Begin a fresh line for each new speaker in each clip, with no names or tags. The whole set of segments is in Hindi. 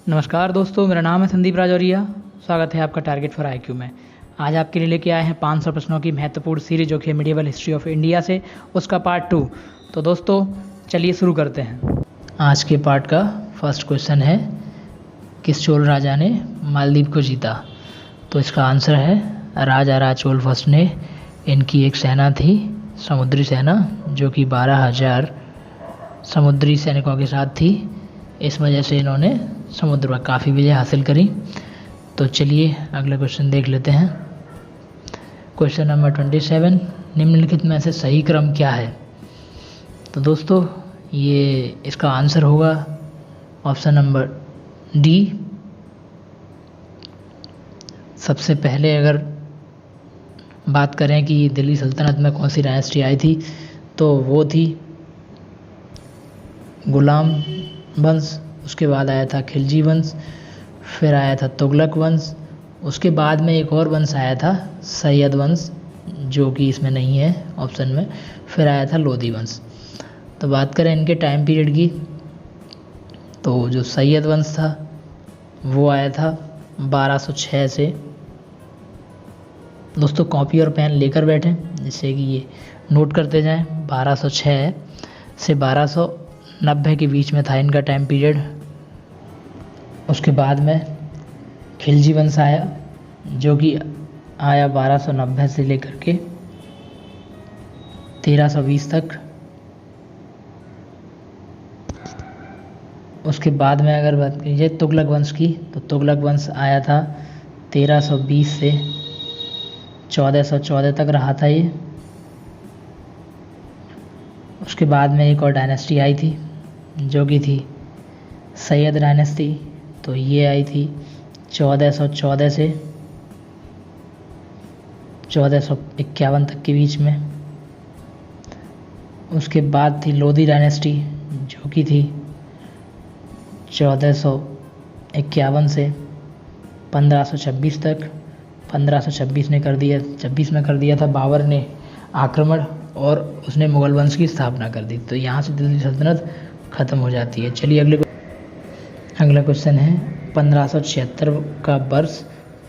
नमस्कार दोस्तों, मेरा नाम है संदीप राजौरिया। स्वागत है आपका टारगेट फॉर आईक्यू में। आज आपके लिए लेके आए हैं 500 प्रश्नों की महत्वपूर्ण सीरीज जो कि है मिडिवल हिस्ट्री ऑफ इंडिया से, उसका पार्ट 2। तो दोस्तों चलिए शुरू करते हैं। आज के पार्ट का फर्स्ट क्वेश्चन है, किस चोल राजा ने मालदीव को जीता? तो इसका आंसर है राजा राज चोल फर्स्ट ने। इनकी एक सेना थी, समुद्री सेना, जो कि 12,000 समुद्री सैनिकों के साथ थी। इस वजह से इन्होंने समुद्र पर काफ़ी विजय हासिल करी। तो चलिए अगला क्वेश्चन देख लेते हैं। क्वेश्चन नंबर 27, निम्नलिखित में से सही क्रम क्या है? तो दोस्तों ये इसका आंसर होगा ऑप्शन नंबर डी। सबसे पहले अगर बात करें कि दिल्ली सल्तनत में कौन सी डायनेस्टी आई थी, तो वो थी गुलाम वंश। उसके बाद आया था खिलजी वंश, फिर आया था तुगलक वंश, उसके बाद में एक और वंश आया था सैयद वंश, जो कि इसमें नहीं है ऑप्शन में, फिर आया था लोधी वंश। तो बात करें इनके टाइम पीरियड की, तो जो सैयद वंश था वो आया था 1206 से। दोस्तों कॉपी और पेन लेकर बैठें जिससे कि ये नोट करते जाएं। 1206 से 1290 के बीच में था इनका टाइम पीरियड। उसके बाद में खिलजी वंश आया, जो कि आया 1290 से लेकर के 1320 तक। उसके बाद में अगर बात कीजिए तुगलक वंश की, तो तुगलक वंश आया था 1320 से 1414 तक रहा था ये। उसके बाद में एक और डायनेस्टी आई थी जो कि थी सैयद डायनेस्टी, तो ये आई थी 1414 से 1451 तक के बीच में। उसके बाद थी लोधी डायनेस्टी, जो कि थी 1451 से 1526 तक। 1526 में कर दिया था बाबर ने आक्रमण, और उसने मुगल वंश की स्थापना कर दी। तो यहाँ से दिल्ली सल्तनत ख़त्म हो जाती है। चलिए अगला क्वेश्चन है, 1576 का वर्ष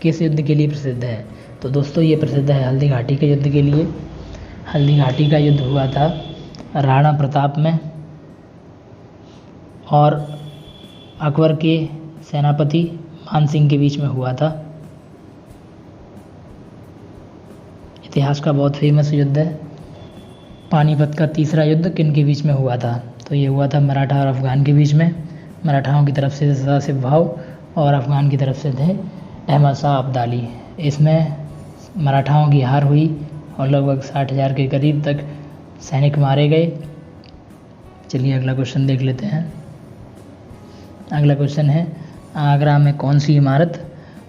किस युद्ध के लिए प्रसिद्ध है? तो दोस्तों ये प्रसिद्ध है हल्दी घाटी के युद्ध के लिए। हल्दी घाटी का युद्ध हुआ था राणा प्रताप में और अकबर के सेनापति मान सिंह के बीच में हुआ था। इतिहास का बहुत फेमस युद्ध है। पानीपत का तीसरा युद्ध किन के बीच में हुआ था? तो ये हुआ था मराठा और अफगान के बीच में। मराठाओं की तरफ से सदाशिव भाऊ और अफगान की तरफ से थे अहमद शाह अब्दाली। इसमें मराठाओं की हार हुई और लगभग 60,000 के करीब तक सैनिक मारे गए। चलिए अगला क्वेश्चन देख लेते हैं। अगला क्वेश्चन है, आगरा में कौन सी इमारत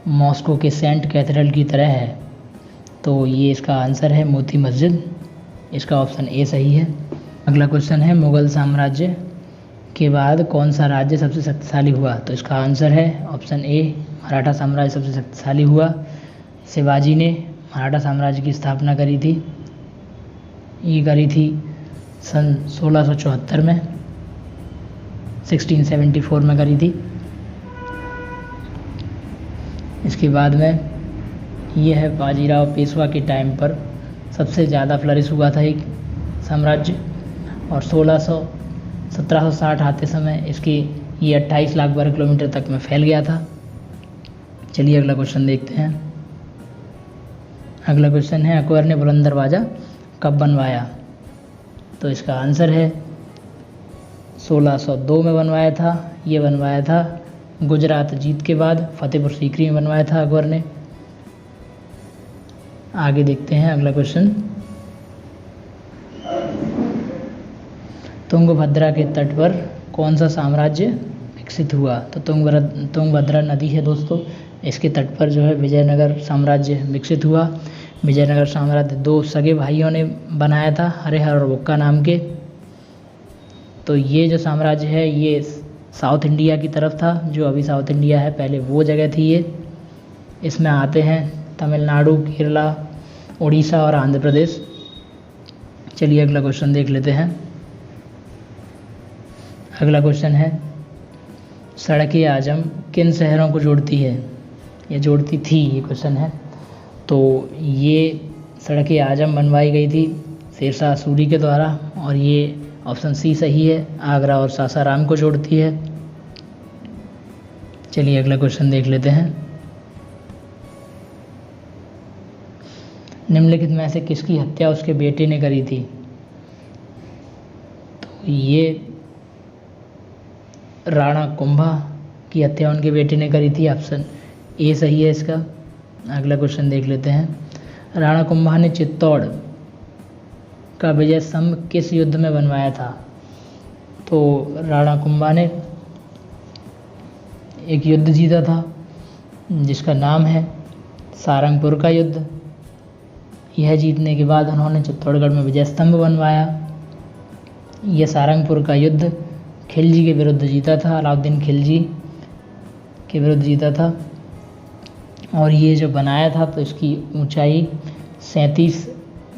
मॉस्को के सेंट कैथेड्रल की तरह है? तो ये इसका आंसर है मोती मस्जिद। इसका ऑप्शन ए सही है। अगला क्वेश्चन है, मुग़ल साम्राज्य के बाद कौन सा राज्य सबसे शक्तिशाली हुआ? तो इसका आंसर है ऑप्शन ए, मराठा साम्राज्य सबसे शक्तिशाली हुआ। शिवाजी ने मराठा साम्राज्य की स्थापना करी थी। ये करी थी सन 1674 में, 1674 में करी थी। इसके बाद में ये है बाजीराव पेशवा के टाइम पर सबसे ज़्यादा फ्लरिश हुआ था एक साम्राज्य, और 1760 आते समय इसकी ये 28 लाख वर्ग किलोमीटर तक में फैल गया था। चलिए अगला क्वेश्चन देखते हैं। अगला क्वेश्चन है, अकबर ने बुलंद दरवाज़ा कब बनवाया? तो इसका आंसर है 1602 में बनवाया था। ये बनवाया था गुजरात जीत के बाद, फतेहपुर सीकरी में बनवाया था अकबर ने। आगे देखते हैं अगला क्वेश्चन। तुंगभद्रा के तट पर कौन सा साम्राज्य विकसित हुआ? तो तुंगभद्रा नदी है दोस्तों, इसके तट पर जो है विजयनगर साम्राज्य विकसित हुआ। विजयनगर साम्राज्य 2 सगे भाइयों ने बनाया था, हरिहर और बुक्का नाम के। तो ये जो साम्राज्य है ये साउथ इंडिया की तरफ था, जो अभी साउथ इंडिया है, पहले वो जगह थी ये। इसमें आते हैं तमिलनाडु, केरला, उड़ीसा और आंध्र प्रदेश। चलिए अगला क्वेश्चन देख लेते हैं। अगला क्वेश्चन है, सड़क आजम किन शहरों को जोड़ती है या जोड़ती थी, ये क्वेश्चन है। तो ये सड़क आजम बनवाई गई थी शेरशाह सूरी के द्वारा, और ये ऑप्शन सी सही है, आगरा और सासाराम को जोड़ती है। चलिए अगला क्वेश्चन देख लेते हैं। निम्नलिखित में से किसकी हत्या उसके बेटे ने करी थी? तो ये राणा कुंभा की हत्या उनके बेटे ने करी थी, ऑप्शन ए सही है इसका। अगला क्वेश्चन देख लेते हैं। राणा कुंभा ने चित्तौड़ का विजय स्तंभ किस युद्ध में बनवाया था? तो राणा कुंभा ने एक युद्ध जीता था जिसका नाम है सारंगपुर का युद्ध। यह जीतने के बाद उन्होंने चित्तौड़गढ़ में विजय स्तंभ बनवाया। यह सारंगपुर का युद्ध खिलजी के विरुद्ध जीता था, अलाउद्दीन खिलजी के विरुद्ध जीता था। और ये जो बनाया था तो इसकी ऊंचाई 37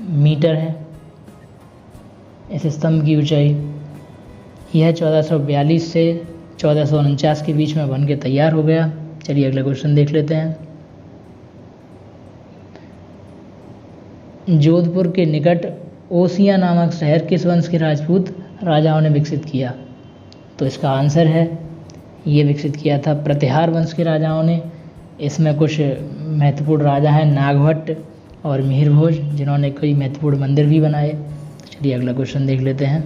मीटर है, इस स्तंभ की ऊंचाई। यह 1442 से 1449 के बीच में बन के तैयार हो गया। चलिए अगला क्वेश्चन देख लेते हैं। जोधपुर के निकट ओसिया नामक शहर किस वंश के राजपूत राजाओं ने विकसित किया? तो इसका आंसर है, ये विकसित किया था प्रतिहार वंश के राजाओं ने। इसमें कुछ महत्वपूर्ण राजा हैं नागभट्ट और मिहिर भोज, जिन्होंने कई महत्वपूर्ण मंदिर भी बनाए। तो चलिए अगला क्वेश्चन देख लेते हैं।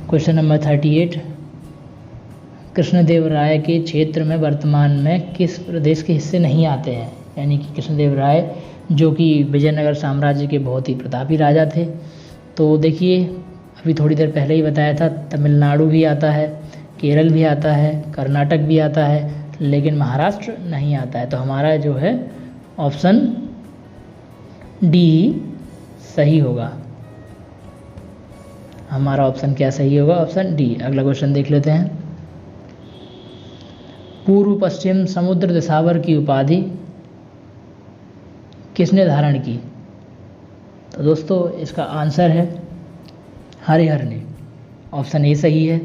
Question number 38। कृष्णदेव राय के क्षेत्र में वर्तमान में किस प्रदेश के हिस्से नहीं आते हैं? यानी कि कृष्णदेव राय जो कि विजयनगर साम्राज्य के बहुत ही प्रतापी राजा थे। तो देखिए अभी थोड़ी देर पहले ही बताया था, तमिलनाडु भी आता है, केरल भी आता है, कर्नाटक भी आता है, लेकिन महाराष्ट्र नहीं आता है। तो हमारा जो है ऑप्शन डी सही होगा। हमारा ऑप्शन क्या सही होगा? Option D. अगला क्वेश्चन देख लेते हैं। पूर्व पश्चिम समुद्र दिशावर की उपाधि किसने धारण की? तो दोस्तों इसका आंसर है हरिहर ने। ऑप्शन ए सही है।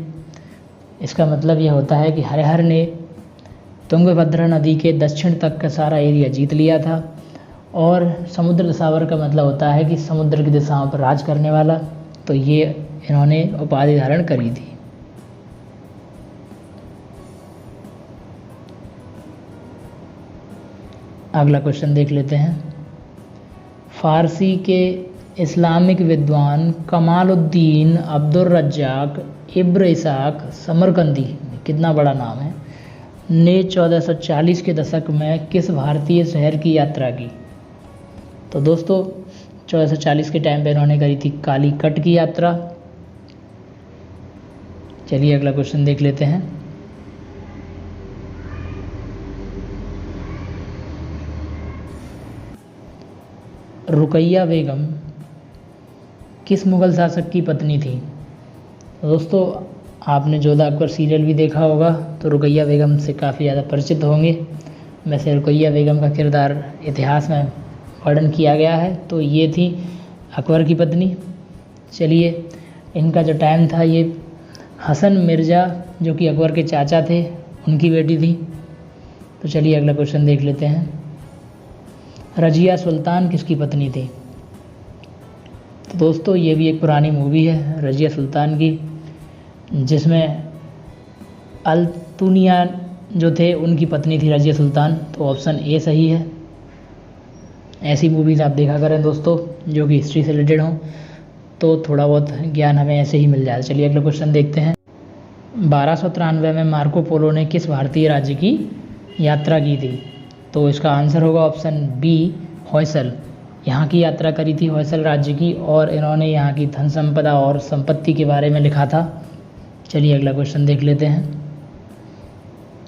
इसका मतलब यह होता है कि हरिहर ने तुंगभद्रा नदी के दक्षिण तक का सारा एरिया जीत लिया था। और समुद्र दिशावर का मतलब होता है कि समुद्र की दिशाओं पर राज करने वाला। तो ये इन्होंने उपाधि धारण करी थी। अगला क्वेश्चन देख लेते हैं। फारसी के इस्लामिक विद्वान कमालुद्दीन अब्दुर रज्जाक इब्न इसाक समरकंदी, कितना बड़ा नाम है, ने 1440 के दशक में किस भारतीय शहर की यात्रा की? तो दोस्तों 1440 के टाइम पे इन्होंने करी थी कालीकट की यात्रा। चलिए अगला क्वेश्चन देख लेते हैं। रुकैया बेगम किस मुग़ल शासक की पत्नी थी? दोस्तों आपने जोधा अकबर सीरियल भी देखा होगा, तो रुकैया बेगम से काफ़ी ज़्यादा परिचित होंगे। वैसे रुकैया बेगम का किरदार इतिहास में वर्णन किया गया है, तो ये थी अकबर की पत्नी। चलिए इनका जो टाइम था, ये हसन मिर्ज़ा जो कि अकबर के चाचा थे, उनकी बेटी थी। तो चलिए अगला क्वेश्चन देख लेते हैं। रजिया सुल्तान किसकी पत्नी थी? तो दोस्तों ये भी एक पुरानी मूवी है रजिया सुल्तान की, जिसमें अल्तुनिया जो थे उनकी पत्नी थी रजिया सुल्तान। तो ऑप्शन ए सही है। ऐसी मूवीज़ आप देखा करें दोस्तों जो कि हिस्ट्री से रिलेटेड हों, तो थोड़ा बहुत ज्ञान हमें ऐसे ही मिल जाए। चलिए अगला क्वेश्चन देखते हैं। 1293 में मार्को पोलो ने किस भारतीय राज्य की यात्रा की थी? तो इसका आंसर होगा ऑप्शन बी होयसल। यहाँ की यात्रा करी थी होयसल राज्य की, और इन्होंने यहाँ की धन संपदा और संपत्ति के बारे में लिखा था। चलिए अगला क्वेश्चन देख लेते हैं।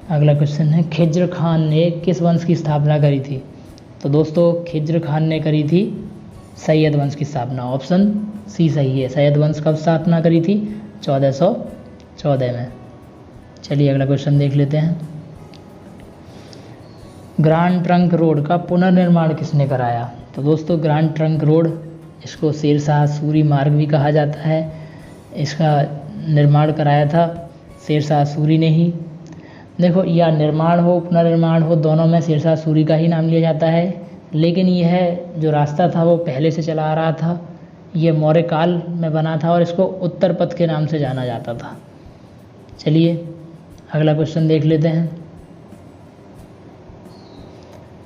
अगला क्वेश्चन है खिज्र खान ने किस वंश की स्थापना करी थी? तो दोस्तों खिज्र खान ने करी थी सैयद वंश की स्थापना। ऑप्शन सी सही है। सैयद वंश कब स्थापना करी थी? 1414 में। चलिए अगला क्वेश्चन देख लेते हैं। ग्रांड ट्रंक रोड का पुनर्निर्माण किसने कराया? तो दोस्तों ग्रांड ट्रंक रोड, इसको शेरशाह सूरी मार्ग भी कहा जाता है, इसका निर्माण कराया था शेरशाह सूरी ने ही। देखो, या निर्माण हो पुनर्निर्माण हो, दोनों में शेरशाह सूरी का ही नाम लिया जाता है, लेकिन यह जो रास्ता था वो पहले से चला आ रहा था। ये मौर्य काल में बना था और इसको उत्तर पथ के नाम से जाना जाता था। चलिए अगला क्वेश्चन देख लेते हैं।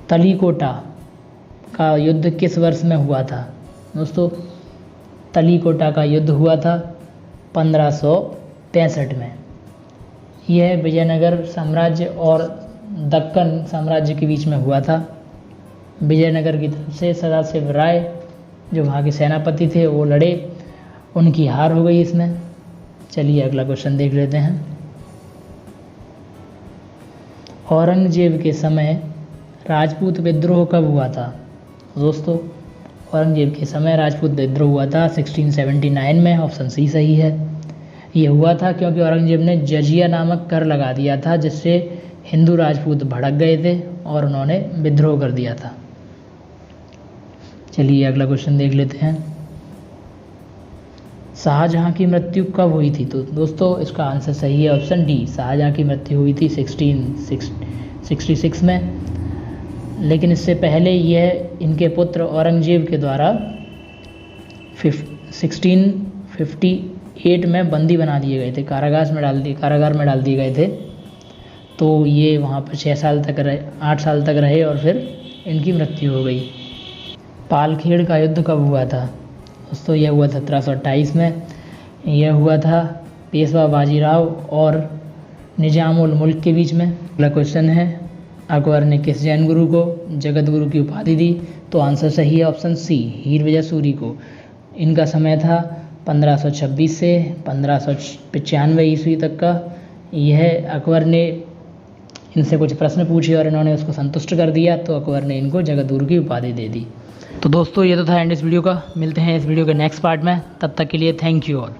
तलीकोटा का युद्ध किस वर्ष में हुआ था? दोस्तों, तलीकोटा का युद्ध हुआ था 1565 में। यह विजयनगर साम्राज्य और दक्कन साम्राज्य के बीच में हुआ था। विजयनगर की तरफ से सदाशिव राय जो वहाँ के सेनापति थे वो लड़े, उनकी हार हो गई इसमें। चलिए अगला क्वेश्चन देख लेते हैं। औरंगजेब के समय राजपूत विद्रोह कब हुआ था? दोस्तों, औरंगजेब के समय राजपूत विद्रोह हुआ था 1679 में। ऑप्शन सी सही है। ये हुआ था क्योंकि औरंगजेब ने जजिया नामक कर लगा दिया था, जिससे हिंदू राजपूत भड़क गए थे और उन्होंने विद्रोह कर दिया था। चलिए अगला क्वेश्चन देख लेते हैं। शाहजहां की मृत्यु कब हुई थी? तो दोस्तों, इसका आंसर सही है ऑप्शन डी। शाहजहां की मृत्यु हुई थी 1666 में, लेकिन इससे पहले यह इनके पुत्र औरंगजेब के द्वारा 1658 में बंदी बना दिए गए थे, कारागार में डाल दिए गए थे। तो ये वहाँ पर 8 साल तक रहे और फिर इनकी मृत्यु हो गई। पालखेड़ का युद्ध कब हुआ था? दोस्तों, यह हुआ 1728 में। यह हुआ था पेशवा बाजीराव और निजामुल मुल्क के बीच में। अगला क्वेश्चन है, अकबर ने किस जैन गुरु को जगत गुरु की उपाधि दी? तो आंसर सही है ऑप्शन सी, हीर विजय सूरी को। इनका समय था 1526 से 1595 ईस्वी तक का। यह अकबर ने इनसे कुछ प्रश्न पूछे और इन्होंने उसको संतुष्ट कर दिया, तो अकबर ने इनको जगत गुरु की उपाधि दे दी। तो दोस्तों, ये तो था एंड इस वीडियो का। मिलते हैं इस वीडियो के नेक्स्ट पार्ट में, तब तक के लिए थैंक यू ऑल।